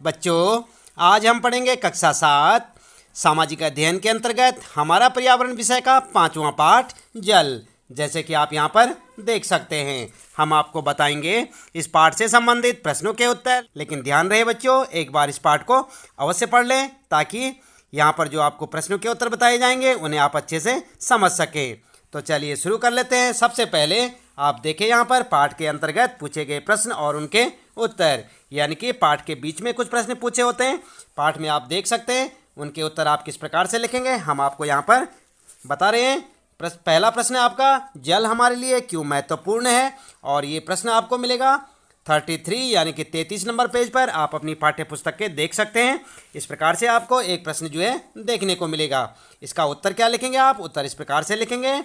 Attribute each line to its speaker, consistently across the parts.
Speaker 1: बच्चों, आज हम पढ़ेंगे कक्षा 7 सामाजिक अध्ययन के अंतर्गत हमारा पर्यावरण विषय का 5वां पाठ जल। जैसे कि आप यहाँ पर देख सकते हैं, हम आपको बताएंगे इस पाठ से संबंधित प्रश्नों के उत्तर। लेकिन ध्यान रहे बच्चों, एक बार इस पाठ को अवश्य पढ़ लें ताकि यहाँ पर जो आपको प्रश्नों के उत्तर बताए जाएंगे उन्हें आप अच्छे से समझ सकें। तो चलिए शुरू कर लेते हैं। सबसे पहले आप देखें यहाँ पर पाठ के अंतर्गत पूछे गए प्रश्न और उनके उत्तर, यानी कि पाठ के बीच में कुछ प्रश्न पूछे होते हैं। पाठ में आप देख सकते हैं, उनके उत्तर आप किस प्रकार से लिखेंगे हम आपको यहाँ पर बता रहे हैं। पहला प्रश्न है आपका, जल हमारे लिए क्यों महत्वपूर्ण है, और ये प्रश्न आपको मिलेगा 33 यानी कि 33 नंबर पेज पर। आप अपनी पाठ्य पुस्तक के देख सकते हैं। इस प्रकार से आपको एक प्रश्न जो है देखने को मिलेगा। इसका उत्तर क्या लिखेंगे आप? उत्तर इस प्रकार से लिखेंगे,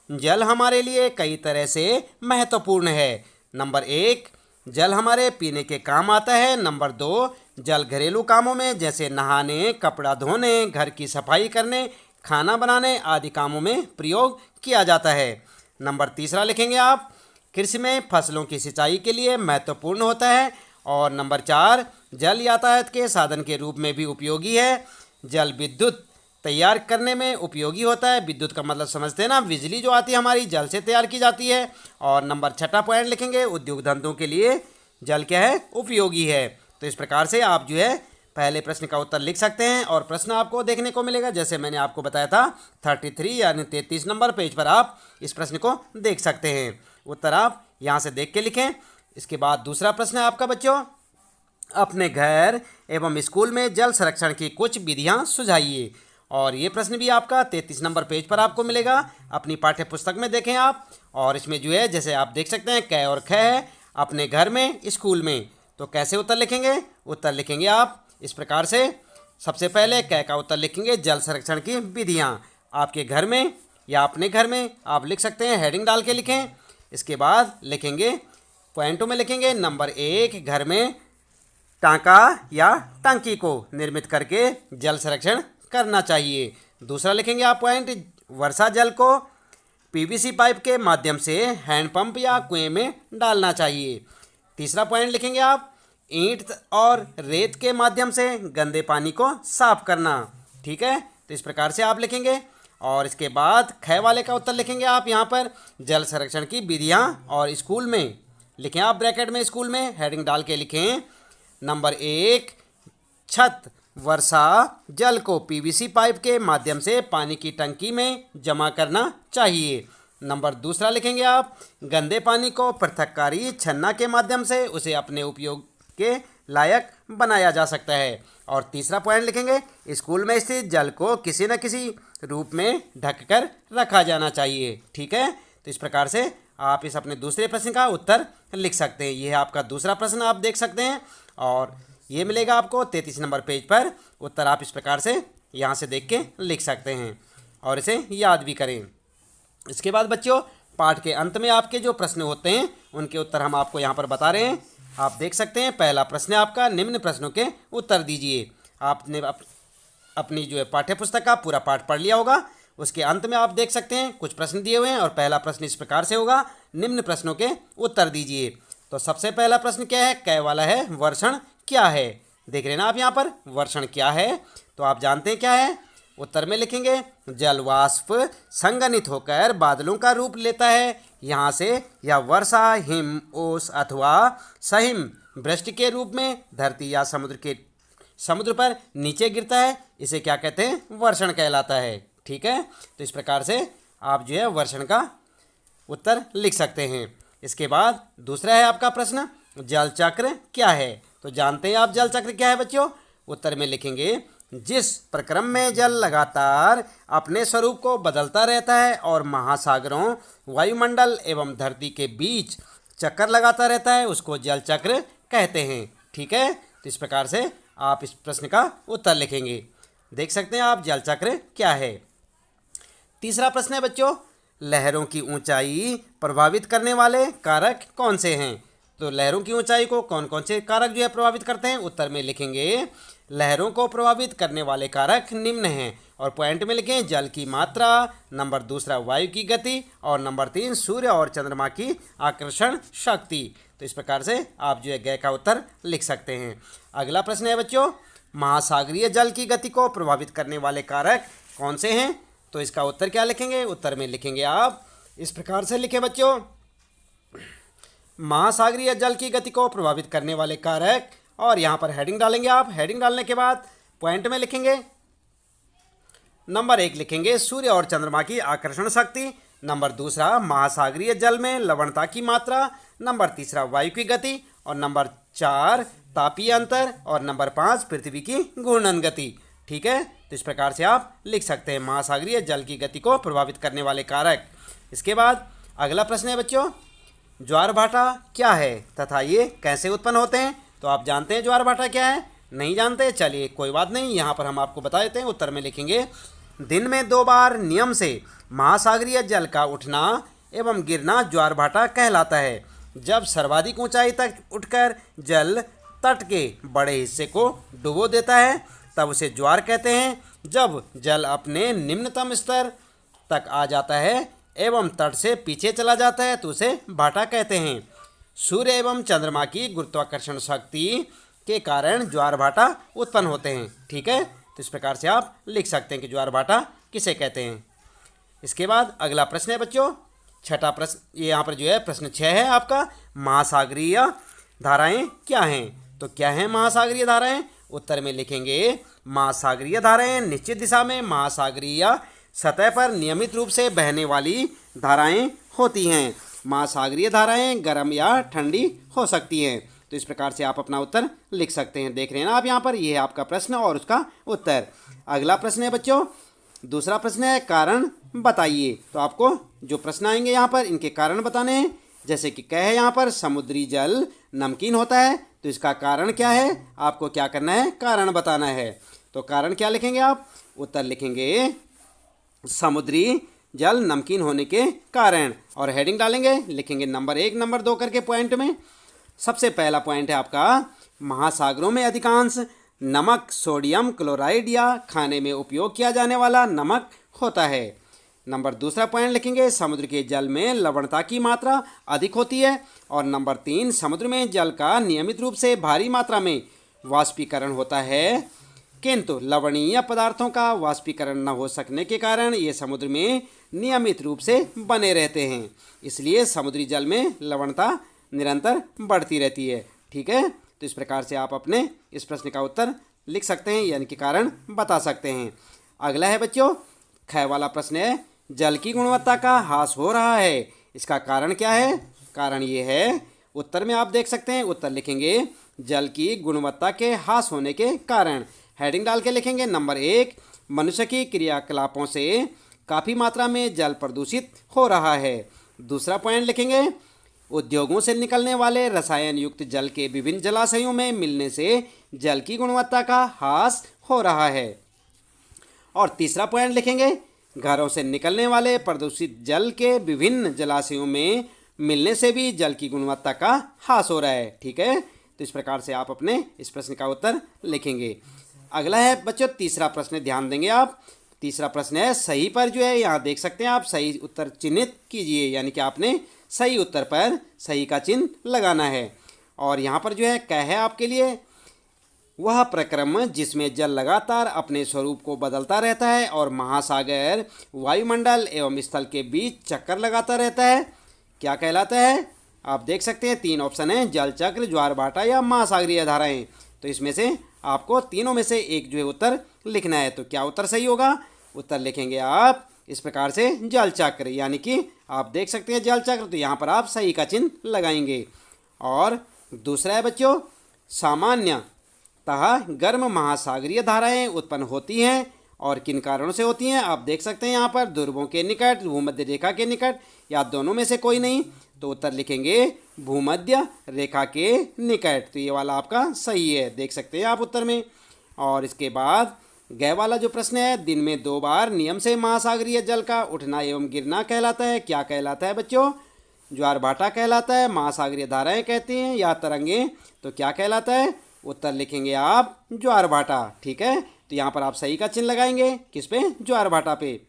Speaker 1: जल हमारे लिए कई तरह से महत्वपूर्ण है। नंबर 1, जल हमारे पीने के काम आता है। नंबर 2, जल घरेलू कामों में जैसे नहाने, कपड़ा धोने, घर की सफाई करने, खाना बनाने आदि कामों में प्रयोग किया जाता है। नंबर 3 लिखेंगे आप, कृषि में फसलों की सिंचाई के लिए महत्वपूर्ण होता है। और नंबर 4, जल यातायात के साधन के रूप में भी उपयोगी है। जल विद्युत तैयार करने में उपयोगी होता है। विद्युत का मतलब समझते हैं ना, बिजली जो आती है हमारी जल से तैयार की जाती है। और नंबर 6 पॉइंट लिखेंगे, उद्योग धंधों के लिए जल क्या है? उपयोगी है। तो इस प्रकार से आप जो है पहले प्रश्न का उत्तर लिख सकते हैं और प्रश्न आपको देखने को मिलेगा जैसे मैंने आपको बताया था 33 यानी 33 नंबर पेज पर आप इस प्रश्न को देख सकते हैं। उत्तर आप यहाँ से देख के लिखें। इसके बाद दूसरा प्रश्न है आपका बच्चों, अपने घर एवं स्कूल में जल संरक्षण की कुछ विधियाँ सुझाइए। और ये प्रश्न भी आपका 33 नंबर पेज पर आपको मिलेगा। अपनी पाठ्य पुस्तक में देखें आप। और इसमें जो है जैसे आप देख सकते हैं क और ख है, अपने घर में, स्कूल में। तो कैसे उत्तर लिखेंगे? उत्तर लिखेंगे आप इस प्रकार से। सबसे पहले क का उत्तर लिखेंगे, जल संरक्षण की विधियाँ। आपके घर में या अपने घर में आप लिख सकते हैं, हेडिंग डाल के लिखें। इसके बाद लिखेंगे, पॉइंटों में लिखेंगे, नंबर 1, घर में टांका या टंकी को निर्मित करके जल संरक्षण करना चाहिए। दूसरा लिखेंगे आप पॉइंट, वर्षा जल को पीवीसी पाइप के माध्यम से हैंडपंप या कुएं में डालना चाहिए। तीसरा पॉइंट लिखेंगे आप, ईंट और रेत के माध्यम से गंदे पानी को साफ करना। ठीक है, तो इस प्रकार से आप लिखेंगे। और इसके बाद ख वाले का उत्तर लिखेंगे आप यहाँ पर, जल संरक्षण की विधियाँ और स्कूल में लिखें आप ब्रैकेट में, स्कूल में हेडिंग डाल के लिखें, नंबर 1, छत वर्षा जल को पीवीसी पाइप के माध्यम से पानी की टंकी में जमा करना चाहिए। नंबर 2 लिखेंगे आप, गंदे पानी को पृथककारी छन्ना के माध्यम से उसे अपने उपयोग के लायक बनाया जा सकता है। और तीसरा पॉइंट लिखेंगे, स्कूल में स्थित जल को किसी न किसी रूप में ढककर रखा जाना चाहिए। ठीक है, तो इस प्रकार से आप इस अपने दूसरे प्रश्न का उत्तर लिख सकते हैं। यह आपका दूसरा प्रश्न आप देख सकते हैं और ये मिलेगा आपको 33 नंबर पेज पर। उत्तर आप इस प्रकार से यहाँ से देख के लिख सकते हैं और इसे याद भी करें। इसके बाद बच्चों, पाठ के अंत में आपके जो प्रश्न होते हैं उनके उत्तर हम आपको यहाँ पर बता रहे हैं। आप देख सकते हैं, पहला प्रश्न है आपका, निम्न प्रश्नों के उत्तर दीजिए। आपने अपनी जो है पाठ्य पुस्तक का पूरा पाठ पढ़ लिया होगा। उसके अंत में आप देख सकते हैं कुछ प्रश्न दिए हुए हैं और पहला प्रश्न इस प्रकार से होगा, निम्न प्रश्नों के उत्तर दीजिए। तो सबसे पहला प्रश्न क्या है? क वाला है, वर्षण क्या है? देख रहे हैं ना आप यहाँ पर, वर्षण क्या है? तो आप जानते हैं क्या है। उत्तर में लिखेंगे, जल वाष्प संघनित होकर बादलों का रूप लेता है। यहाँ से यह वर्षा, हिम, ओस अथवा सहिम वृष्टि के रूप में धरती या समुद्र पर नीचे गिरता है। इसे क्या कहते हैं? वर्षण कहलाता है। ठीक है, तो इस प्रकार से आप जो है वर्षण का उत्तर लिख सकते हैं। इसके बाद दूसरा है आपका प्रश्न, जल चक्र क्या है? तो जानते हैं आप जल चक्र क्या है बच्चों। उत्तर में लिखेंगे, जिस प्रक्रम में जल लगातार अपने स्वरूप को बदलता रहता है और महासागरों, वायुमंडल एवं धरती के बीच चक्कर लगाता रहता है, उसको जल चक्र कहते हैं। ठीक है, तो इस प्रकार से आप इस प्रश्न का उत्तर लिखेंगे। देख सकते हैं आप जल चक्र क्या है। तीसरा प्रश्न है बच्चों, लहरों की ऊंचाई प्रभावित करने वाले कारक कौन से हैं? तो लहरों की ऊंचाई को कौन कौन से कारक जो है प्रभावित करते हैं? उत्तर में लिखेंगे लहरों को प्रभावित करने वाले कारक निम्न हैं, और पॉइंट में लिखें जल की मात्रा, नंबर दूसरा वायु की गति, और नंबर 3 सूर्य और चंद्रमा की आकर्षण शक्ति। तो इस प्रकार से आप जो है गए का उत्तर लिख सकते हैं। अगला प्रश्न है बच्चों, महासागरीय जल की गति को प्रभावित करने वाले कारक कौन से हैं? तो इसका उत्तर क्या लिखेंगे? उत्तर में लिखेंगे आप इस प्रकार से लिखें बच्चों, महासागरीय जल की गति को प्रभावित करने वाले कारक, और यहाँ पर हेडिंग डालेंगे आप। हेडिंग डालने के बाद पॉइंट में लिखेंगे नंबर 1 लिखेंगे सूर्य और चंद्रमा की आकर्षण शक्ति, नंबर दूसरा महासागरीय जल में लवणता की मात्रा, नंबर तीसरा वायु की गति, और नंबर 4 तापीय अंतर, और नंबर 5 पृथ्वी की घूर्णन गति। ठीक है, तो इस प्रकार से आप लिख सकते हैं महासागरीय जल की गति को प्रभावित करने वाले कारक। इसके बाद अगला प्रश्न है बच्चों, ज्वार भाटा क्या है तथा ये कैसे उत्पन्न होते हैं? तो आप जानते हैं ज्वार भाटा क्या है? नहीं जानते? चलिए कोई बात नहीं, यहाँ पर हम आपको बता देते हैं। उत्तर में लिखेंगे दिन में 2 बार नियम से महासागरीय जल का उठना एवं गिरना ज्वार भाटा कहलाता है। जब सर्वाधिक ऊंचाई तक उठकर जल तट के बड़े हिस्से को डुबो देता है तब उसे ज्वार कहते हैं। जब जल अपने निम्नतम स्तर तक आ जाता है एवं तट से पीछे चला जाता है तो उसे भाटा कहते हैं। सूर्य एवं चंद्रमा की गुरुत्वाकर्षण शक्ति के कारण ज्वार भाटा उत्पन्न होते हैं। ठीक है, तो इस प्रकार से आप लिख सकते हैं कि ज्वार भाटा किसे कहते हैं। इसके बाद अगला प्रश्न है बच्चों, छठा प्रश्न, ये यहाँ पर जो है प्रश्न 6 है आपका, महासागरीय धाराएं क्या हैं? तो क्या हैं महासागरीय धाराएं? उत्तर में लिखेंगे महासागरीय धाराएं निश्चित दिशा में महासागरीय सतह पर नियमित रूप से बहने वाली धाराएं होती हैं। महासागरीय धाराएं गर्म या ठंडी हो सकती हैं। तो इस प्रकार से आप अपना उत्तर लिख सकते हैं। देख रहे हैं ना आप यहाँ पर, ये है आपका प्रश्न और उसका उत्तर। अगला प्रश्न है बच्चों, दूसरा प्रश्न है कारण बताइए। तो आपको जो प्रश्न आएंगे यहाँ पर इनके कारण बताने हैं। जैसे कि क्या है यहाँ पर, समुद्री जल नमकीन होता है तो इसका कारण क्या है? आपको क्या करना है? कारण बताना है। तो कारण क्या लिखेंगे आप? उत्तर लिखेंगे समुद्री जल नमकीन होने के कारण, और हेडिंग डालेंगे, लिखेंगे नंबर 1 नंबर 2 करके पॉइंट में। सबसे पहला पॉइंट है आपका, महासागरों में अधिकांश नमक सोडियम क्लोराइड या खाने में उपयोग किया जाने वाला नमक होता है। नंबर दूसरा पॉइंट लिखेंगे, समुद्र के जल में लवणता की मात्रा अधिक होती है। और नंबर 3, समुद्र में जल का नियमित रूप से भारी मात्रा में वाष्पीकरण होता है, किंतु लवणीय पदार्थों का वाष्पीकरण न हो सकने के कारण ये समुद्र में नियमित रूप से बने रहते हैं। इसलिए समुद्री जल में लवणता निरंतर बढ़ती रहती है। ठीक है, तो इस प्रकार से आप अपने इस प्रश्न का उत्तर लिख सकते हैं, यानी कि कारण बता सकते हैं। अगला है बच्चों, ख वाला प्रश्न है, जल की गुणवत्ता का ह्रास हो रहा है, इसका कारण क्या है? कारण ये है, उत्तर में आप देख सकते हैं, उत्तर लिखेंगे जल की गुणवत्ता के ह्रास होने के कारण। हेडिंग डाल के लिखेंगे नंबर 1, मनुष्य की क्रियाकलापों से काफ़ी मात्रा में जल प्रदूषित हो रहा है। दूसरा पॉइंट लिखेंगे, उद्योगों से निकलने वाले रसायन युक्त जल के विभिन्न जलाशयों में मिलने से जल की गुणवत्ता का ह्रास हो रहा है। और तीसरा पॉइंट लिखेंगे, घरों से निकलने वाले प्रदूषित जल के विभिन्न जलाशयों में मिलने से भी जल की गुणवत्ता का ह्रास हो रहा है। ठीक है, तो इस प्रकार से आप अपने इस प्रश्न का उत्तर लिखेंगे। अगला है बच्चों तीसरा प्रश्न, ध्यान देंगे आप। तीसरा प्रश्न है, सही पर जो है यहाँ देख सकते हैं आप, सही उत्तर चिन्हित कीजिए, यानी कि आपने सही उत्तर पर सही का चिन्ह लगाना है। और यहाँ पर जो है क्या है आपके लिए, वह प्रक्रम जिसमें जल लगातार अपने स्वरूप को बदलता रहता है और महासागर वायुमंडल एवं स्थल के बीच चक्कर लगाता रहता है, क्या कहलाता है? आप देख सकते हैं 3 ऑप्शन हैं, जल चक्र, ज्वार भाटा या महासागरीय धाराएं। तो इसमें से आपको तीनों में से एक जो है उत्तर लिखना है। तो क्या उत्तर सही होगा? उत्तर लिखेंगे आप इस प्रकार से, जल चक्र, यानी कि आप देख सकते हैं जल चक्र, तो यहाँ पर आप सही का चिन्ह लगाएंगे। और दूसरा है बच्चों, सामान्यतः गर्म महासागरीय धाराएं उत्पन्न होती हैं और किन कारणों से होती हैं? आप देख सकते हैं यहाँ पर, ध्रुवों के निकट, भूमध्य रेखा के निकट, या दोनों में से कोई नहीं। तो उत्तर लिखेंगे भूमध्य रेखा के निकट। तो ये वाला आपका सही है, देख सकते हैं आप उत्तर में। और इसके बाद गए वाला जो प्रश्न है, दिन में 2 बार नियम से महासागरीय जल का उठना एवं गिरना कहलाता है, क्या कहलाता है बच्चों? ज्वार भाटा कहलाता है, महासागरीय धाराएं कहती हैं, या तरंगे तो क्या कहलाता है? उत्तर लिखेंगे आप ज्वार भाटा। ठीक है, तो यहाँ पर आप सही का चिन्ह लगाएंगे, किस पे? ज्वार भाटा पे।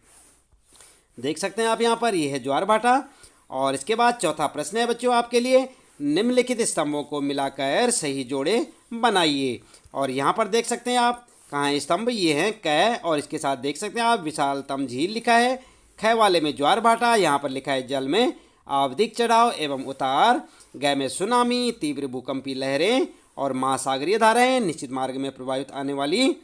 Speaker 1: देख सकते हैं आप यहाँ पर, ये है ज्वार भाटा। और इसके बाद चौथा प्रश्न है बच्चों आपके लिए, निम्नलिखित स्तंभों को मिलाकर सही जोड़े बनाइए। और यहाँ पर देख सकते हैं आप, कहाँ है स्तंभ? ये हैं क, और इसके साथ देख सकते हैं आप विशालतम झील लिखा है, ख वाले में ज्वार भाटा, यहाँ पर लिखा है जल में आवधिक चढ़ाव एवं उतार, ग में सुनामी, तीव्र भूकंपीय लहरें, और महासागरीय धाराएं, निश्चित मार्ग में प्रभावित आने वाली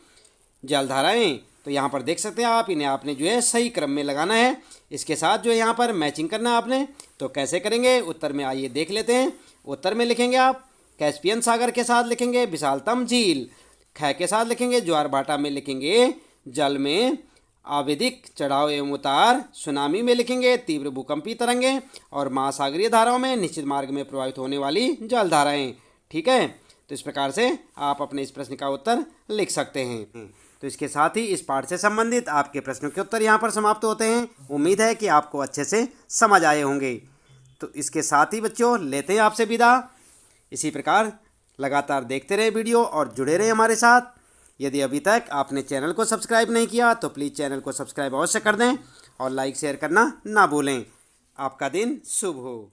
Speaker 1: जलधाराएं। तो यहाँ पर देख सकते हैं आप, इन्हें आपने जो है सही क्रम में लगाना है। इसके साथ जो है यहाँ पर मैचिंग करना है आपने। तो कैसे करेंगे? उत्तर में आइए देख लेते हैं। उत्तर में लिखेंगे आप कैस्पियन सागर के साथ लिखेंगे विशालतम झील, ख के साथ लिखेंगे ज्वार भाटा में लिखेंगे जल में आवधिक चढ़ाव एवं उतार, सुनामी में लिखेंगे तीव्र भूकंपीय तरंगे, और महासागरीय धाराओं में निश्चित मार्ग में प्रभावित होने वाली जलधाराएं। ठीक है, तो इस प्रकार से आप अपने इस प्रश्न का उत्तर लिख सकते हैं। तो इसके साथ ही इस पाठ से संबंधित आपके प्रश्नों के उत्तर यहाँ पर समाप्त होते हैं। उम्मीद है कि आपको अच्छे से समझ आए होंगे। तो इसके साथ ही बच्चों लेते हैं आपसे विदा। इसी प्रकार लगातार देखते रहे वीडियो और जुड़े रहे हमारे साथ। यदि अभी तक आपने चैनल को सब्सक्राइब नहीं किया तो प्लीज़ चैनल को सब्सक्राइब अवश्य कर दें और लाइक शेयर करना ना भूलें। आपका दिन शुभ हो।